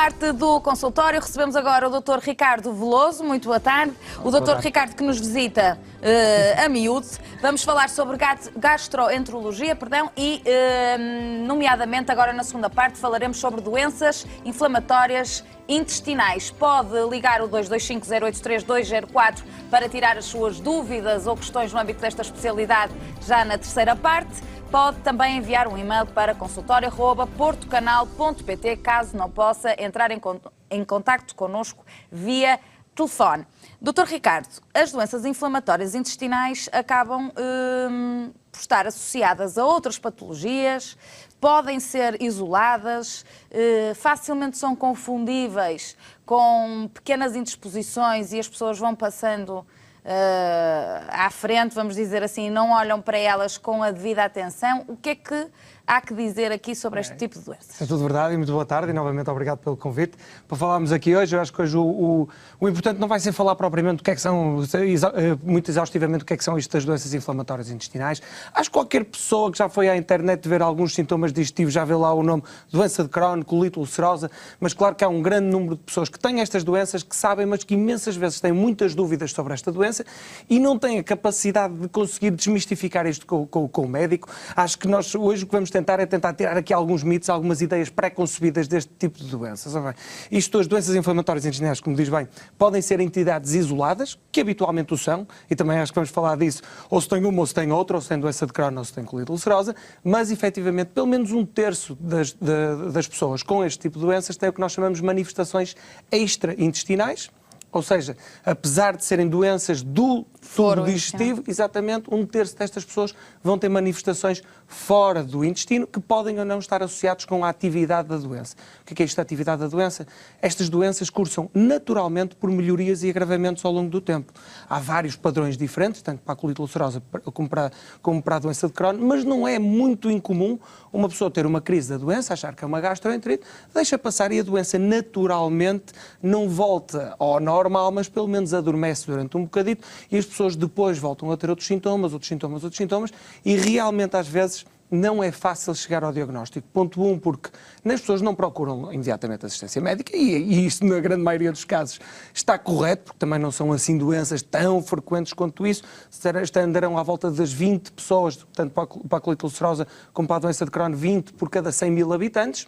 parte do consultório recebemos agora o Dr. Ricardo Veloso. Muito boa tarde. O Dr. Ricardo que nos visita a miúdo. Vamos falar sobre gastroenterologia, e, nomeadamente, agora na segunda parte, falaremos sobre doenças inflamatórias intestinais. Pode ligar o 225-083-204 para tirar as suas dúvidas ou questões no âmbito desta especialidade já na terceira parte. Pode também enviar um e-mail para consultório@portocanal.pt caso não possa entrar em contacto connosco via telefone. Dr. Ricardo, as doenças inflamatórias intestinais acabam por estar associadas a outras patologias, podem ser isoladas, facilmente são confundíveis com pequenas indisposições e as pessoas vão passando à frente, vamos dizer assim, não olham para elas com a devida atenção. O que é que há que dizer aqui sobre este tipo de doenças? É tudo verdade e muito boa tarde e novamente obrigado pelo convite. Para falarmos aqui hoje, eu acho que hoje o importante não vai ser falar propriamente o que é que são, muito exaustivamente, o que é que são estas doenças inflamatórias intestinais. Acho que qualquer pessoa que já foi à internet ver alguns sintomas digestivos já vê lá o nome doença de Crohn, colite ulcerosa, mas claro que há um grande número de pessoas que têm estas doenças, que sabem, mas que imensas vezes têm muitas dúvidas sobre esta doença e não têm a capacidade de conseguir desmistificar isto com o médico. Acho que nós hoje o que vamos tentar tirar aqui alguns mitos, algumas ideias pré-concebidas deste tipo de doenças. As doenças inflamatórias intestinais, como diz bem, podem ser entidades isoladas, que habitualmente o são, e também acho que vamos falar disso, ou se tem uma ou se tem outra, ou se tem doença de Crohn ou se tem colite ulcerosa, mas efetivamente pelo menos um terço das pessoas com este tipo de doenças têm o que nós chamamos de manifestações extra-intestinais. Ou seja, apesar de serem doenças do tubo digestivo, exatamente, um terço destas pessoas vão ter manifestações fora do intestino que podem ou não estar associados com a atividade da doença. O que é esta atividade da doença? Estas doenças cursam naturalmente por melhorias e agravamentos ao longo do tempo. Há vários padrões diferentes, tanto para a colite ulcerosa como para a doença de Crohn, mas não é muito incomum uma pessoa ter uma crise da doença, achar que é uma gastroenterite, deixa passar e a doença naturalmente não volta ao normal, mas pelo menos adormece durante um bocadito e as pessoas depois voltam a ter outros sintomas, e realmente às vezes não é fácil chegar ao diagnóstico. Ponto 1, porque as pessoas não procuram imediatamente assistência médica e isso na grande maioria dos casos está correto, porque também não são assim doenças tão frequentes quanto isso. Andarão à volta das 20 pessoas, tanto para a colite ulcerosa como para a doença de Crohn, 20 por cada 100 mil habitantes.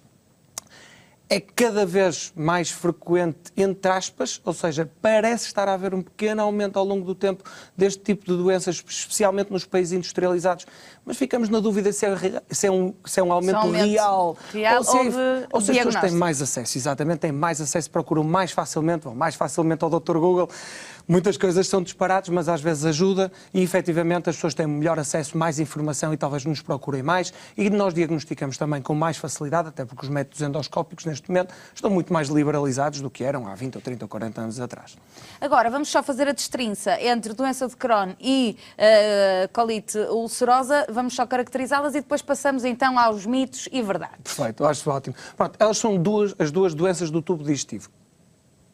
É cada vez mais frequente, entre aspas, ou seja, parece estar a haver um pequeno aumento ao longo do tempo deste tipo de doenças, especialmente nos países industrializados, mas ficamos na dúvida se é um aumento real ou se as pessoas têm mais acesso, exatamente, têm mais acesso, procuram mais facilmente, vão mais facilmente ao Dr. Google. Muitas coisas são disparates, mas às vezes ajuda e, efetivamente, as pessoas têm melhor acesso, mais informação e talvez nos procurem mais e nós diagnosticamos também com mais facilidade, até porque os métodos endoscópicos neste momento estão muito mais liberalizados do que eram há 20 ou 30 ou 40 anos atrás. Agora, vamos só fazer a destrinça entre doença de Crohn e colite ulcerosa, vamos só caracterizá-las e depois passamos então aos mitos e verdades. Perfeito, acho ótimo. Pronto, elas são as duas doenças do tubo digestivo.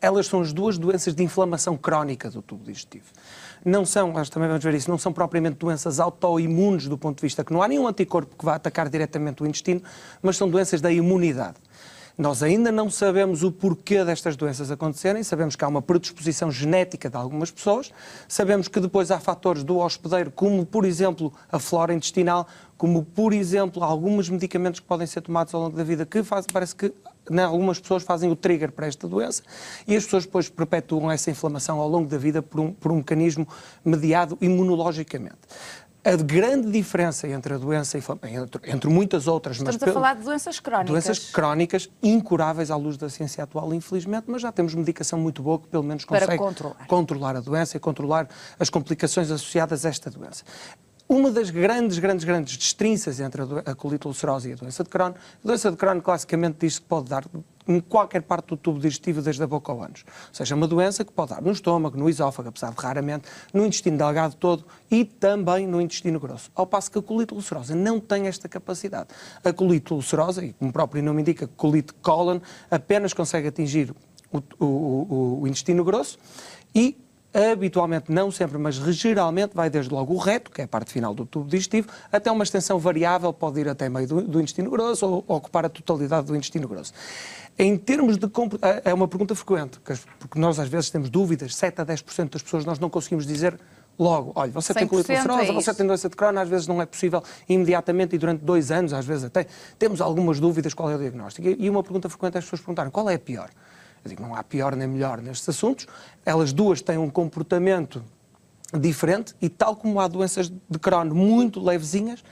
Elas são as duas doenças de inflamação crónica do tubo digestivo. Não são, nós também vamos ver isso, não são propriamente doenças autoimunes do ponto de vista que não há nenhum anticorpo que vá atacar diretamente o intestino, mas são doenças da imunidade. Nós ainda não sabemos o porquê destas doenças acontecerem, sabemos que há uma predisposição genética de algumas pessoas, sabemos que depois há fatores do hospedeiro, como por exemplo a flora intestinal, como por exemplo alguns medicamentos que podem ser tomados ao longo da vida, que parece que algumas pessoas fazem o trigger para esta doença e as pessoas depois perpetuam essa inflamação ao longo da vida por um mecanismo mediado imunologicamente. A grande diferença entre a doença, entre muitas outras... Estamos a falar de doenças crónicas. Doenças crónicas, incuráveis à luz da ciência atual, infelizmente, mas já temos medicação muito boa que pelo menos consegue controlar a doença e controlar as complicações associadas a esta doença. Uma das grandes destrinças entre a colite ulcerosa e a doença de Crohn, classicamente diz que pode dar em qualquer parte do tubo digestivo, desde a boca ao ânus. Ou seja, uma doença que pode dar no estômago, no esófago, apesar de raramente, no intestino delgado todo e também no intestino grosso. Ao passo que a colite ulcerosa não tem esta capacidade. A colite ulcerosa, e como o próprio nome indica, colite colon, apenas consegue atingir o intestino grosso e habitualmente, não sempre, mas geralmente vai desde logo o reto, que é a parte final do tubo digestivo, até uma extensão variável, pode ir até meio do intestino grosso ou ocupar a totalidade do intestino grosso. Em termos de... É uma pergunta frequente, porque nós às vezes temos dúvidas, 7 a 10% das pessoas nós não conseguimos dizer logo, olha, você tem colite ulcerosa, você tem doença de Crohn, às vezes não é possível imediatamente e durante 2 anos, às vezes até, temos algumas dúvidas qual é o diagnóstico. E uma pergunta frequente é as pessoas perguntarem, qual é a pior? Eu digo, não há pior nem melhor nestes assuntos, elas duas têm um comportamento diferente e tal como há doenças de Crohn muito levezinhas,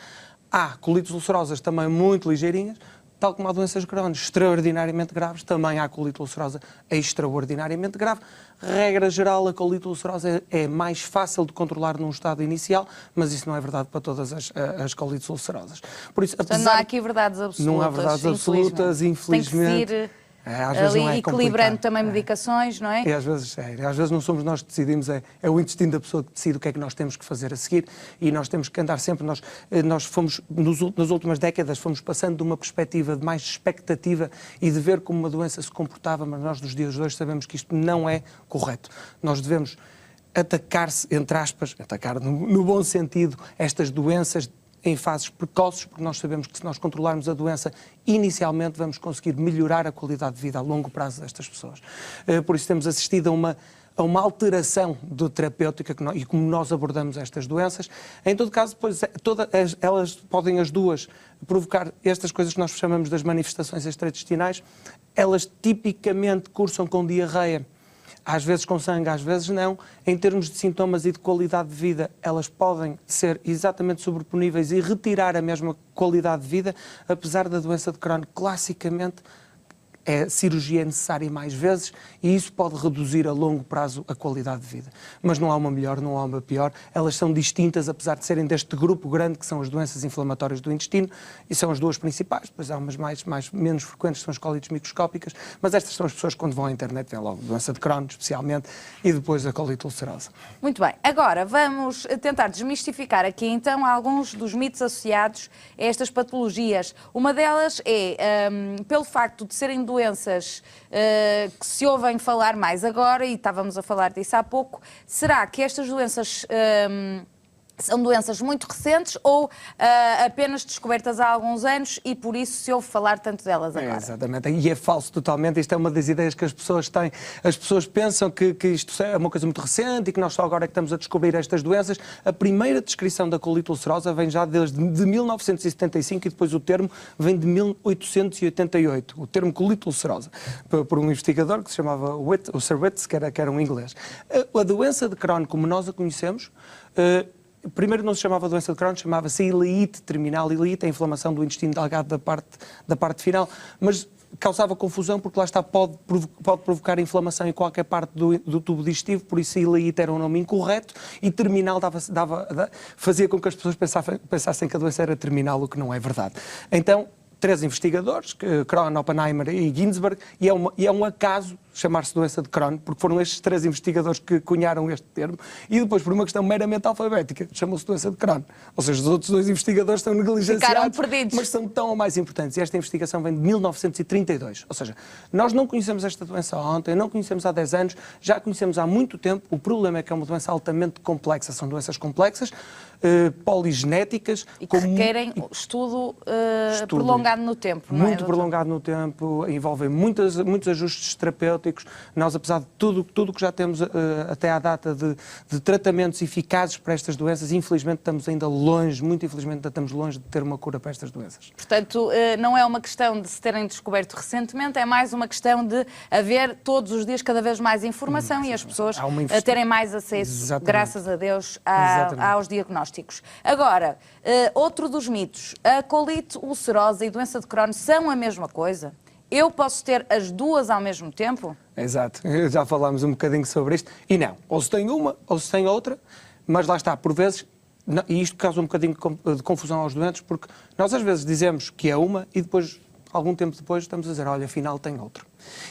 há colites ulcerosas também muito ligeirinhas, tal como há doenças de Crohn extraordinariamente graves, também há colite ulcerosa extraordinariamente grave. Regra geral, a colite ulcerosa é mais fácil de controlar num estado inicial, mas isso não é verdade para todas as colites ulcerosas. Por isso, portanto, não há aqui verdades absolutas. Não há verdades absolutas, infelizmente. Tem que se ir ali equilibrando também medicações, não é? E às vezes não somos nós que decidimos, é o intestino da pessoa que decide o que é que nós temos que fazer a seguir e nós temos que andar sempre, nós fomos, nas últimas décadas, fomos passando de uma perspectiva de mais expectativa e de ver como uma doença se comportava, mas nós nos dias de hoje sabemos que isto não é correto. Nós devemos atacar-se, entre aspas, atacar no bom sentido, estas doenças em fases precoces, porque nós sabemos que se nós controlarmos a doença inicialmente vamos conseguir melhorar a qualidade de vida a longo prazo destas pessoas. Por isso temos assistido a uma alteração terapêutica e como nós abordamos estas doenças. Em todo caso, depois, elas podem as duas provocar estas coisas que nós chamamos das manifestações extraintestinais. Elas tipicamente cursam com diarreia, às vezes com sangue, às vezes não. Em termos de sintomas e de qualidade de vida, elas podem ser exatamente sobreponíveis e retirar a mesma qualidade de vida, apesar da doença de Crohn, classicamente, cirurgia é necessária mais vezes e isso pode reduzir a longo prazo a qualidade de vida. Mas não há uma melhor, não há uma pior. Elas são distintas, apesar de serem deste grupo grande que são as doenças inflamatórias do intestino e são as duas principais. Depois há umas menos frequentes, são as colites microscópicas, mas estas são as pessoas que quando vão à internet vêem logo doença de Crohn, especialmente, e depois a colite ulcerosa. Muito bem. Agora vamos tentar desmistificar aqui então alguns dos mitos associados a estas patologias. Uma delas é, pelo facto de serem doenças que se ouvem falar mais agora, e estávamos a falar disso há pouco, será que estas doenças são doenças muito recentes ou apenas descobertas há alguns anos e por isso se ouve falar tanto delas agora? Exatamente, e é falso totalmente, isto é uma das ideias que as pessoas têm. As pessoas pensam que isto é uma coisa muito recente e que nós só agora é que estamos a descobrir estas doenças. A primeira descrição da colite ulcerosa vem já desde 1975 e depois o termo vem de 1888, o termo colite ulcerosa, por um investigador que se chamava o Sir Witts, que era um inglês. A doença de Crohn, como nós a conhecemos, primeiro não se chamava doença de Crohn, chamava-se ileite terminal. Ileite é a inflamação do intestino delgado da parte final, mas causava confusão porque lá está, pode provocar inflamação em qualquer parte do tubo digestivo, por isso ileite era um nome incorreto e terminal fazia com que as pessoas pensassem que a doença era terminal, o que não é verdade. Então, 3 investigadores, Crohn, Oppenheimer e Ginsberg, e é um acaso chamar-se doença de Crohn, porque foram estes 3 investigadores que cunharam este termo, e depois, por uma questão meramente alfabética, chamou-se doença de Crohn. Ou seja, os outros 2 investigadores estão negligenciados, mas são tão ou mais importantes. E esta investigação vem de 1932. Ou seja, nós não conhecemos esta doença ontem, não conhecemos há 10 anos, já a conhecemos há muito tempo. O problema é que é uma doença altamente complexa. São doenças complexas, poligenéticas. E que requerem estudo prolongado no tempo, não é? Muito prolongado no tempo, envolvem muitos ajustes terapêuticos. Nós, apesar de tudo que já temos até à data de tratamentos eficazes para estas doenças, infelizmente estamos ainda longe, muito infelizmente ainda estamos longe de ter uma cura para estas doenças. Portanto, não é uma questão de se terem descoberto recentemente, é mais uma questão de haver todos os dias cada vez mais informação e as pessoas terem mais acesso, exatamente, graças a Deus, aos diagnósticos. Agora, outro dos mitos, a colite ulcerosa e doença de Crohn são a mesma coisa? Eu posso ter as duas ao mesmo tempo? Exato, já falámos um bocadinho sobre isto. E não, ou se tem uma ou se tem outra, mas lá está, por vezes, e isto causa um bocadinho de confusão aos doentes, porque nós às vezes dizemos que é uma e depois, algum tempo depois, estamos a dizer, olha, afinal tem outra.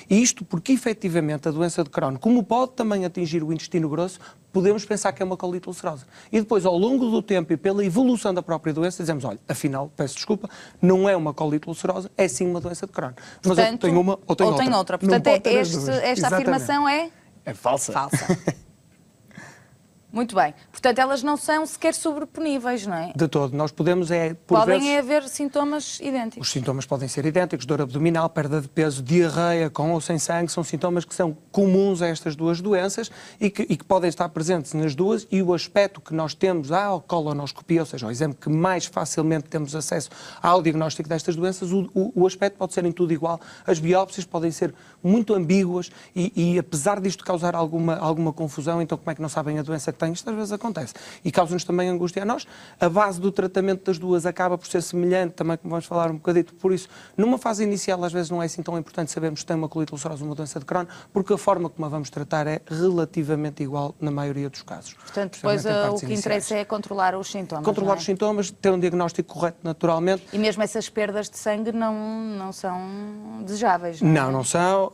E isto porque, efetivamente, a doença de Crohn, como pode também atingir o intestino grosso, podemos pensar que é uma colite ulcerosa. E depois, ao longo do tempo e pela evolução da própria doença, dizemos, olha, afinal, peço desculpa, não é uma colite ulcerosa, é sim uma doença de Crohn. Mas portanto, tem uma ou tem outra. Portanto, esta afirmação é falsa. Falsa. Muito bem. Portanto, elas não são sequer sobreponíveis, não é? De todo. Nós podemos, por Podem vezes, haver sintomas idênticos. os sintomas podem ser idênticos, dor abdominal, perda de peso, diarreia, com ou sem sangue, são sintomas que são comuns a estas duas doenças e que podem estar presentes nas duas, e o aspecto que nós temos à colonoscopia, ou seja, o exame que mais facilmente temos acesso ao diagnóstico destas doenças, o aspecto pode ser em tudo igual. As biópsias podem ser muito ambíguas e apesar disto causar alguma confusão, então como é que não sabem a doença que têm? Isto às vezes acontece. E causa-nos também angústia a nós. A base do tratamento das duas acaba por ser semelhante, também como vamos falar um bocadito, por isso, numa fase inicial às vezes não é assim tão importante sabermos se tem uma colite ulcerosa ou uma doença de Crohn, porque a forma como a vamos tratar é relativamente igual na maioria dos casos. Portanto, depois o que interessa é controlar os sintomas. Controlar os sintomas, ter um diagnóstico correto naturalmente. E mesmo essas perdas de sangue não são desejáveis, não é? Não são,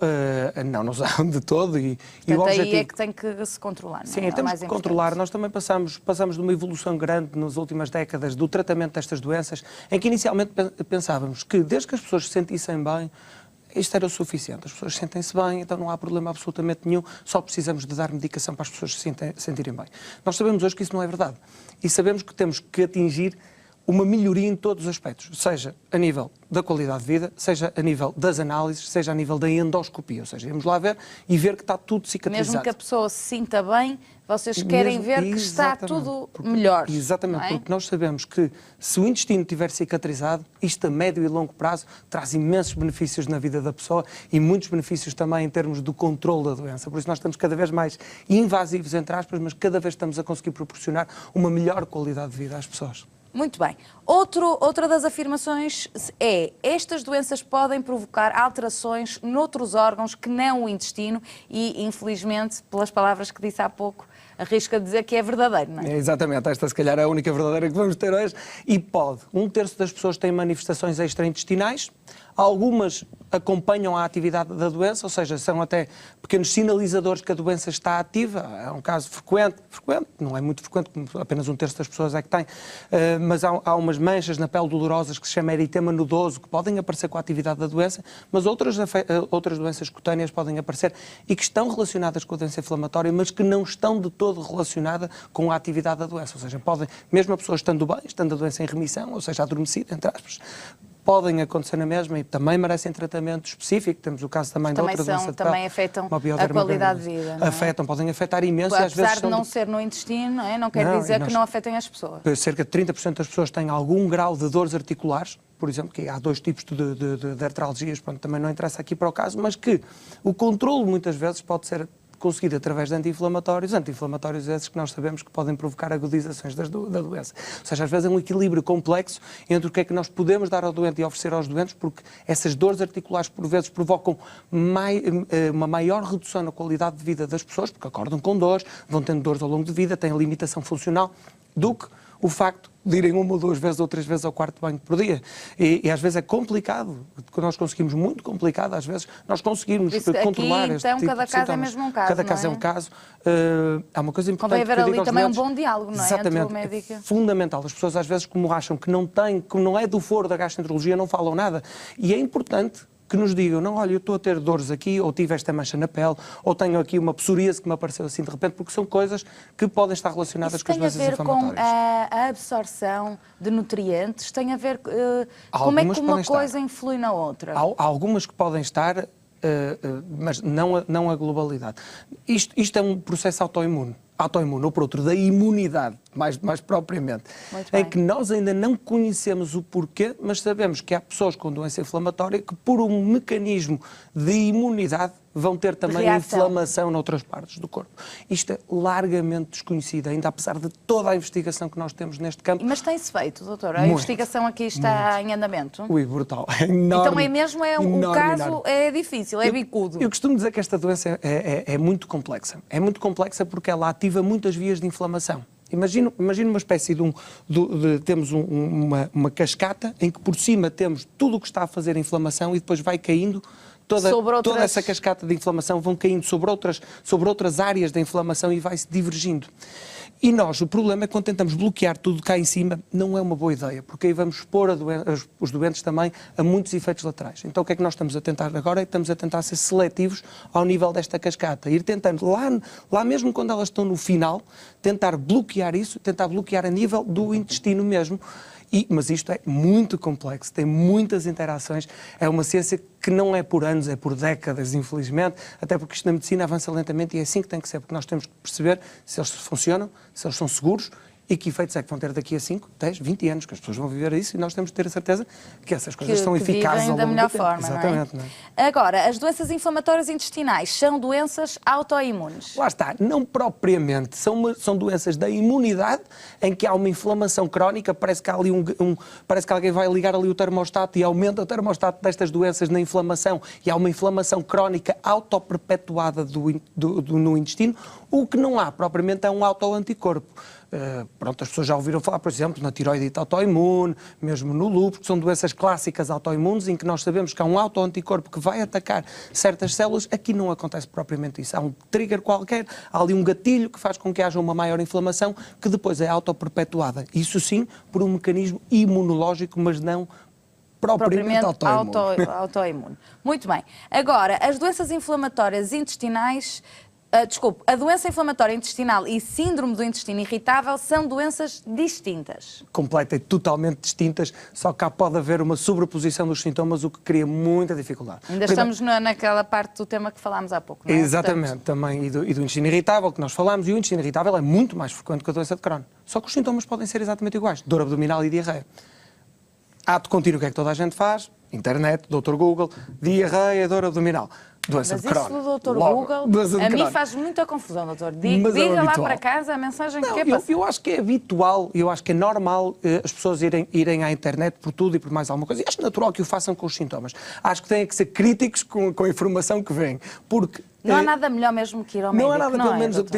não são de todo. E Portanto, o aí objetivo... é que tem que se controlar, não é? Sim, temos que controlar. Nós também passamos de uma evolução grande nas últimas décadas do tratamento destas doenças, em que inicialmente pensávamos que desde que as pessoas se sentissem bem, isto era o suficiente. As pessoas sentem-se bem, então não há problema absolutamente nenhum, só precisamos de dar medicação para as pessoas se sentirem bem. Nós sabemos hoje que isso não é verdade. E sabemos que temos que atingir uma melhoria em todos os aspectos, seja a nível da qualidade de vida, seja a nível das análises, seja a nível da endoscopia, ou seja, vamos lá ver e ver que está tudo cicatrizado. Mesmo que a pessoa se sinta bem, vocês querem ver que está tudo melhor. Exatamente, não é? porque nós sabemos que se o intestino estiver cicatrizado, isto a médio e longo prazo traz imensos benefícios na vida da pessoa e muitos benefícios também em termos do controle da doença. Por isso nós estamos cada vez mais invasivos, entre aspas, mas cada vez estamos a conseguir proporcionar uma melhor qualidade de vida às pessoas. Muito bem. Outra das afirmações é: estas doenças podem provocar alterações noutros órgãos que não o intestino e, infelizmente, pelas palavras que disse há pouco, arrisco a dizer que é verdadeiro, não é? Exatamente, esta se calhar é a única verdadeira que vamos ter hoje. E pode. 1/3 das pessoas têm manifestações extraintestinais, algumas acompanham a atividade da doença, ou seja, são até pequenos sinalizadores que a doença está ativa. É um caso frequente, não é muito frequente, apenas 1/3 das pessoas é que tem, mas há umas manchas na pele dolorosas que se chama eritema nodoso, que podem aparecer com a atividade da doença, mas outras doenças cutâneas podem aparecer e que estão relacionadas com a doença inflamatória, mas que não estão de todo relacionadas com a atividade da doença. Ou seja, podem, mesmo a pessoa estando bem, estando a doença em remissão, ou seja, adormecida, entre aspas, podem acontecer na mesma e também merecem tratamento específico. Temos o caso também de outra doença de pele. Também afetam a qualidade de vida. Não é? Afetam, podem afetar imenso. Apesar e às vezes de não ser no intestino, não é? Não quer dizer que não afetem as pessoas. Cerca de 30% das pessoas têm algum grau de dores articulares, por exemplo, que há 2 tipos de artralgias, pronto, também não interessa aqui para o caso, mas que o controle muitas vezes pode ser conseguido através de anti-inflamatórios esses que nós sabemos que podem provocar agudizações da doença. Ou seja, às vezes é um equilíbrio complexo entre o que é que nós podemos dar ao doente e oferecer aos doentes, porque essas dores articulares por vezes provocam uma maior redução na qualidade de vida das pessoas, porque acordam com dores, vão tendo dores ao longo de vida, têm limitação funcional, do que o facto de irem 1 ou 2 vezes ou 3 vezes ao quarto banho por dia. E às vezes é complicado, nós conseguimos, muito complicado, às vezes, nós conseguimos controlar aqui, este então, tipo cada de caso sintomas. é mesmo um caso, Cada não caso é? um caso. Há uma coisa importante. Convém haver ali também doentes, um bom diálogo, não é? Exatamente. Entre o médico. É fundamental. As pessoas às vezes, como acham que não é do foro da gastroenterologia, não falam nada. E é importante que nos digam, não, olha, eu estou a ter dores aqui, ou tive esta mancha na pele, ou tenho aqui uma psoríase que me apareceu assim de repente, porque são coisas que podem estar relacionadas com as doenças inflamatórias. Isso tem a ver com a absorção de nutrientes? Tem a ver como é que uma coisa influi na outra? Há algumas que podem estar, mas não a globalidade. Isto é um processo autoimune, ou por outro, da imunidade, mais propriamente, em que nós ainda não conhecemos o porquê, mas sabemos que há pessoas com doença inflamatória que, por um mecanismo de imunidade, vão ter também inflamação noutras partes do corpo. Isto é largamente desconhecido, ainda apesar de toda a investigação que nós temos neste campo. Mas tem-se feito, doutor? A investigação aqui está em andamento? Ui, brutal. É enorme, então é mesmo, o caso é difícil, é bicudo. Eu costumo dizer que esta doença é muito complexa. É muito complexa porque ela ativa muitas vias de inflamação. Imagina uma espécie temos uma cascata em que por cima temos tudo o que está a fazer a inflamação e depois vai caindo toda essa cascata de inflamação vão caindo sobre outras áreas da inflamação e vai-se divergindo. E nós, o problema é que quando tentamos bloquear tudo cá em cima, não é uma boa ideia, porque aí vamos expor os doentes também a muitos efeitos laterais. Então o que é que nós estamos a tentar agora? Estamos a tentar ser seletivos ao nível desta cascata, ir tentando lá mesmo quando elas estão no final, tentar bloquear isso, tentar bloquear a nível do intestino mesmo. Mas isto é muito complexo, tem muitas interações, é uma ciência que não é por anos, é por décadas, infelizmente, até porque isto na medicina avança lentamente e é assim que tem que ser, porque nós temos que perceber se eles funcionam, se eles são seguros e que efeitos é que vão ter daqui a 5, 10, 20 anos, que as pessoas vão viver isso e nós temos que ter a certeza que essas coisas são eficazes ao longo da melhor do tempo. forma, Exatamente, não é? Agora, as doenças inflamatórias intestinais são doenças autoimunes? Lá está, não propriamente, são doenças da imunidade em que há uma inflamação crónica, parece que há ali parece que alguém vai ligar ali o termostato e aumenta o termostato destas doenças na inflamação e há uma inflamação crónica autoperpetuada no intestino, o que não há propriamente é um autoanticorpo. Pronto, as pessoas já ouviram falar, por exemplo, na tiroidite autoimune, mesmo no lúpus, que são doenças clássicas autoimunes em que nós sabemos que há um autoanticorpo que vai atacar certas células. Aqui não acontece propriamente isso. Há um trigger qualquer, há ali um gatilho que faz com que haja uma maior inflamação que depois é autoperpetuada. Isso sim, por um mecanismo imunológico, mas não propriamente autoimune. Muito bem. Agora, as doenças inflamatórias intestinais... a doença inflamatória intestinal e síndrome do intestino irritável são doenças distintas. Completa e totalmente distintas, só que cá pode haver uma sobreposição dos sintomas, o que cria muita dificuldade. Ainda estamos naquela parte do tema que falámos há pouco, não é? Exatamente, portanto... também, e do intestino irritável, que nós falámos, e o intestino irritável é muito mais frequente que a doença de Crohn. Só que os sintomas podem ser exatamente iguais, dor abdominal e diarreia. Ato contínuo, o que é que toda a gente faz? Internet, Dr. Google, diarreia, dor abdominal. Doença de Crohn. Mas isso do Dr. Google, a mim faz muita confusão, doutor. Diga lá para casa a mensagem que quer passar. Eu acho que é habitual, eu acho que é normal as pessoas irem à internet por tudo e por mais alguma coisa. E acho natural que o façam com os sintomas. Acho que têm que ser críticos com a informação que vem, porque... Não há nada melhor mesmo que ir ao médico, não há nada pelo menos do que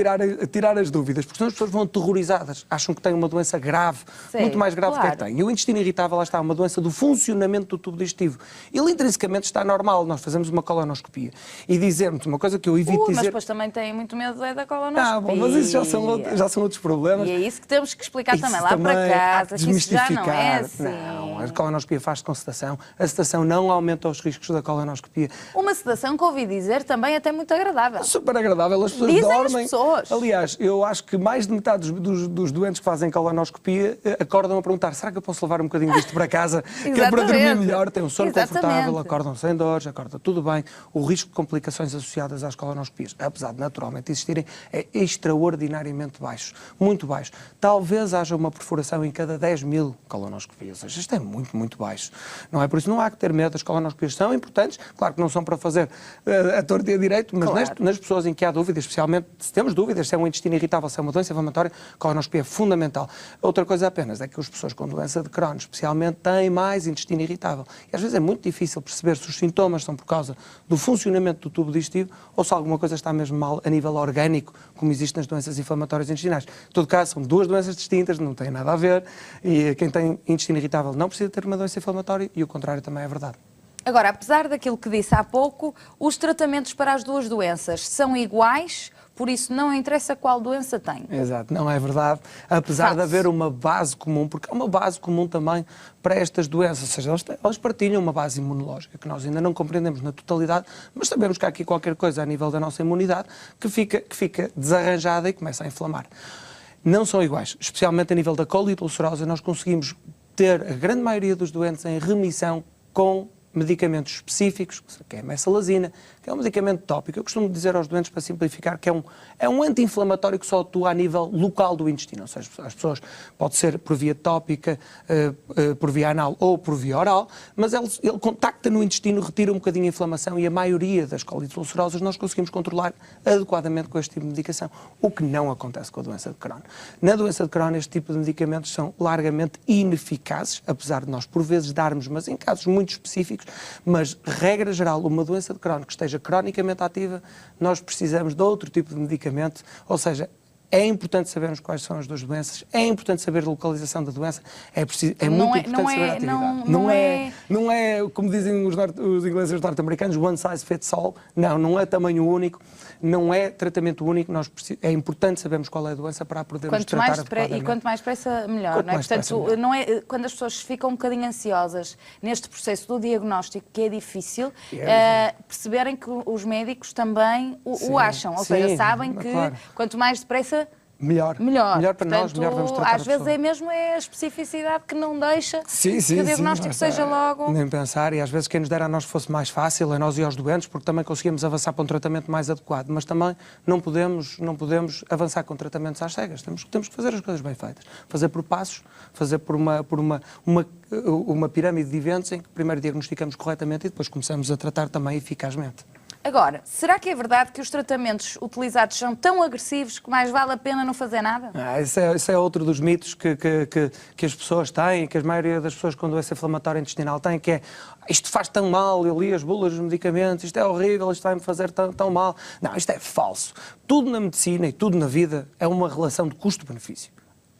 tirar as dúvidas, porque senão as pessoas vão aterrorizadas, acham que têm uma doença grave, muito mais grave do que é que têm. E o intestino irritável, lá está, uma doença do funcionamento do tubo digestivo. Ele intrinsecamente está normal, nós fazemos uma colonoscopia e dizemos uma coisa que eu evito dizer... Mas depois também têm muito medo da colonoscopia. Bom, mas isso já são outros problemas. E é isso que temos que explicar também lá para casa, que isso já não é assim. Não, a colonoscopia faz-se com sedação, a sedação não aumenta os riscos da colonoscopia. Uma sedação que ouvi dizer também até muito agradável. Super agradável, as pessoas dizem dormem. As pessoas. Aliás, eu acho que mais de metade dos doentes que fazem colonoscopia acordam a perguntar: será que eu posso levar um bocadinho disto para casa? Que é para dormir melhor, ter um sono confortável, acordam sem dores, acorda tudo bem. O risco de complicações associadas às colonoscopias, apesar de naturalmente existirem, é extraordinariamente baixo, muito baixo. Talvez haja uma perfuração em cada 10.000 colonoscopias, ou seja, isto é muito, muito baixo. Não é por isso, não há que ter medo, as colonoscopias são importantes, claro que não são para fazer a torta e a direito, mas claro. Nas pessoas em que há dúvidas, especialmente se temos dúvidas se é um intestino irritável, se é uma doença inflamatória, a colonoscopia é fundamental. Outra coisa apenas é que as pessoas com doença de Crohn, especialmente, têm mais intestino irritável. E às vezes é muito difícil perceber se os sintomas são por causa do funcionamento do tubo digestivo ou se alguma coisa está mesmo mal a nível orgânico, como existe nas doenças inflamatórias intestinais. Em todo caso, são duas doenças distintas, não têm nada a ver, e quem tem intestino irritável não precisa ter uma doença inflamatória e o contrário também é verdade. Agora, apesar daquilo que disse há pouco, os tratamentos para as duas doenças são iguais, por isso não interessa qual doença tem. Exato, não é verdade. Apesar de haver uma base comum, porque há uma base comum também para estas doenças, ou seja, elas partilham uma base imunológica que nós ainda não compreendemos na totalidade, mas sabemos que há aqui qualquer coisa a nível da nossa imunidade que fica desarranjada e começa a inflamar. Não são iguais, especialmente a nível da colite ulcerosa, nós conseguimos ter a grande maioria dos doentes em remissão com medicamentos específicos, que é a mesalazina, que é um medicamento tópico. Eu costumo dizer aos doentes, para simplificar, que é um anti-inflamatório que só atua a nível local do intestino, ou seja, as pessoas, pode ser por via tópica, por via anal ou por via oral, mas ele contacta no intestino, retira um bocadinho a inflamação e a maioria das colites ulcerosas nós conseguimos controlar adequadamente com este tipo de medicação, o que não acontece com a doença de Crohn. Na doença de Crohn, este tipo de medicamentos são largamente ineficazes, apesar de nós por vezes darmos, mas em casos muito específicos, mas regra geral, uma doença de Crohn que esteja cronicamente ativa, nós precisamos de outro tipo de medicamento, ou seja, É importante sabermos quais são as duas doenças, é importante saber a localização da doença, é muito importante saber a atividade. Não é, como dizem os ingleses norte-americanos, one size fits all. Não é tamanho único, não é tratamento único. É importante sabermos qual é a doença para a podermos tratar adequadamente. E quanto mais depressa, melhor. Não é? Portanto, não é, quando as pessoas ficam um bocadinho ansiosas neste processo do diagnóstico, que é difícil, perceberem que os médicos também o acham. Ou seja, sabem que quanto mais depressa, melhor para portanto, nós, melhor vamos tratar às vezes é a especificidade que não deixa que o diagnóstico seja logo... Nem pensar, e às vezes quem nos dera a nós fosse mais fácil, a nós e aos doentes, porque também conseguimos avançar para um tratamento mais adequado, mas também não podemos avançar com tratamentos às cegas, temos que fazer as coisas bem feitas, fazer por passos, fazer por uma pirâmide de eventos em que primeiro diagnosticamos corretamente e depois começamos a tratar também eficazmente. Agora, será que é verdade que os tratamentos utilizados são tão agressivos que mais vale a pena não fazer nada? Isso é outro dos mitos que as pessoas têm, que a maioria das pessoas com doença inflamatória intestinal têm, que é isto faz tão mal, eu li as bulas dos medicamentos, isto é horrível, isto vai-me fazer tão mal. Não, isto é falso. Tudo na medicina e tudo na vida é uma relação de custo-benefício,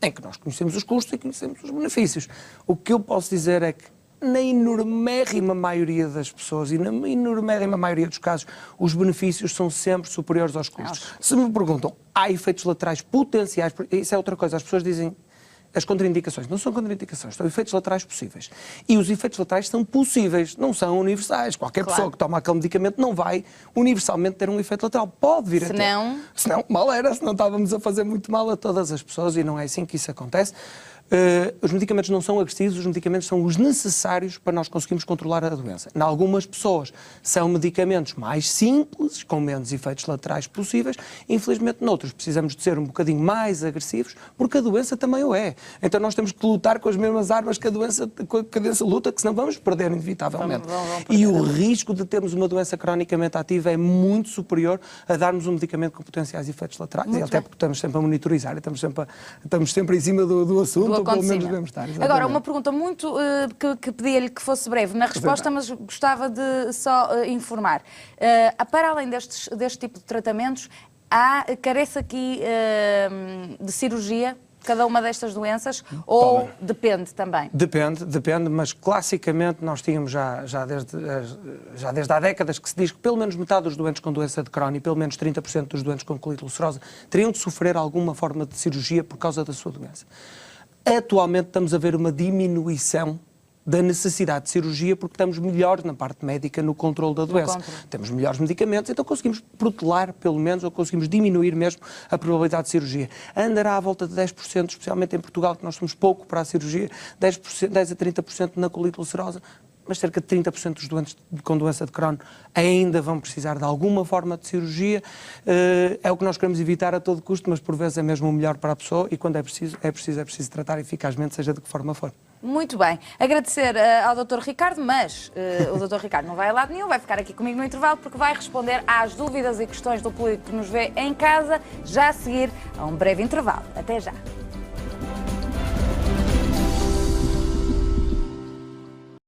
em que nós conhecemos os custos e conhecemos os benefícios. O que eu posso dizer é que na enormérrima maioria das pessoas e na enormérrima maioria dos casos, os benefícios são sempre superiores aos custos. Se me perguntam, há efeitos laterais potenciais? Isso é outra coisa, as pessoas dizem as contraindicações. Não são contraindicações, são efeitos laterais possíveis. E os efeitos laterais são possíveis, não são universais. Qualquer pessoa que toma aquele medicamento não vai universalmente ter um efeito lateral. Pode vir a ter. Senão, mal era, senão estávamos a fazer muito mal a todas as pessoas e não é assim que isso acontece. Os medicamentos não são agressivos, os medicamentos são os necessários para nós conseguirmos controlar a doença. Em algumas pessoas são medicamentos mais simples, com menos efeitos laterais possíveis. Infelizmente, noutros precisamos de ser um bocadinho mais agressivos, porque a doença também o é. Então nós temos que lutar com as mesmas armas que a doença luta, que senão vamos perder inevitavelmente. E o risco de termos uma doença cronicamente ativa é muito superior a darmos um medicamento com potenciais efeitos laterais. E até porque estamos sempre a monitorizar, estamos sempre em cima do assunto. Pelo menos devemos estar, agora, uma pergunta muito que pedia-lhe que fosse breve na resposta, mas gostava de só informar. Para além deste tipo de tratamentos, carece aqui de cirurgia cada uma destas doenças ou depende também? Depende, mas classicamente nós tínhamos já desde há décadas que se diz que pelo menos metade dos doentes com doença de Crohn e pelo menos 30% dos doentes com colite ulcerosa teriam de sofrer alguma forma de cirurgia por causa da sua doença. Atualmente estamos a ver uma diminuição da necessidade de cirurgia porque estamos melhores na parte médica no controle da doença. Temos melhores medicamentos, então conseguimos protelar pelo menos, ou conseguimos diminuir mesmo a probabilidade de cirurgia. Andará à volta de 10%, especialmente em Portugal, que nós somos pouco para a cirurgia, 10 a 30% na colite ulcerosa, mas cerca de 30% dos doentes com doença de Crohn ainda vão precisar de alguma forma de cirurgia. É o que nós queremos evitar a todo custo, mas por vezes é mesmo o melhor para a pessoa e quando é preciso tratar eficazmente, seja de que forma for. Muito bem. Agradecer ao Dr. Ricardo, mas o Dr. Ricardo não vai a lado nenhum, vai ficar aqui comigo no intervalo porque vai responder às dúvidas e questões do público que nos vê em casa, já a seguir a um breve intervalo. Até já.